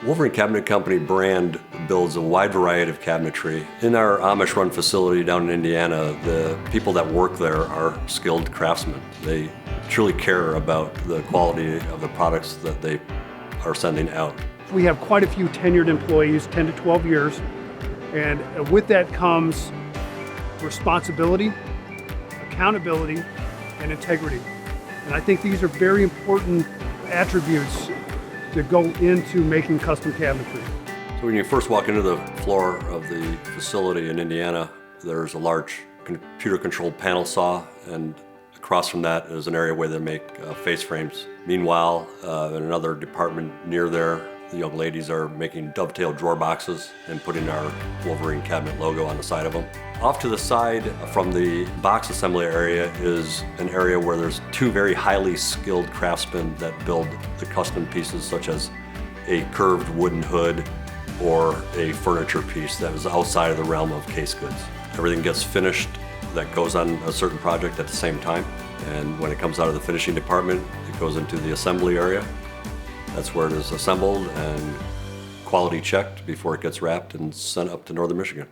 Wolverine Cabinet Company brand builds a wide variety of cabinetry. In our Amish-run facility down in Indiana, the people that work there are skilled craftsmen. They truly care about the quality of the products that they are sending out. We have quite a few tenured employees, 10 to 12 years, and with that comes responsibility, accountability, and integrity. And I think these are very important attributes that go into making custom cabinetry. So when you first walk into the floor of the facility in Indiana, there's a large computer-controlled panel saw, and across from that is an area where they make face frames. Meanwhile, in another department near there, the young ladies are making dovetail drawer boxes and putting our Wolverine Cabinet logo on the side of them. Off to the side from the box assembly area is an area where there's two very highly skilled craftsmen that build the custom pieces, such as a curved wooden hood or a furniture piece that is outside of the realm of case goods. Everything gets finished that goes on a certain project at the same time, and when it comes out of the finishing department, it goes into the assembly area. That's where it is assembled and quality checked before it gets wrapped and sent up to northern Michigan.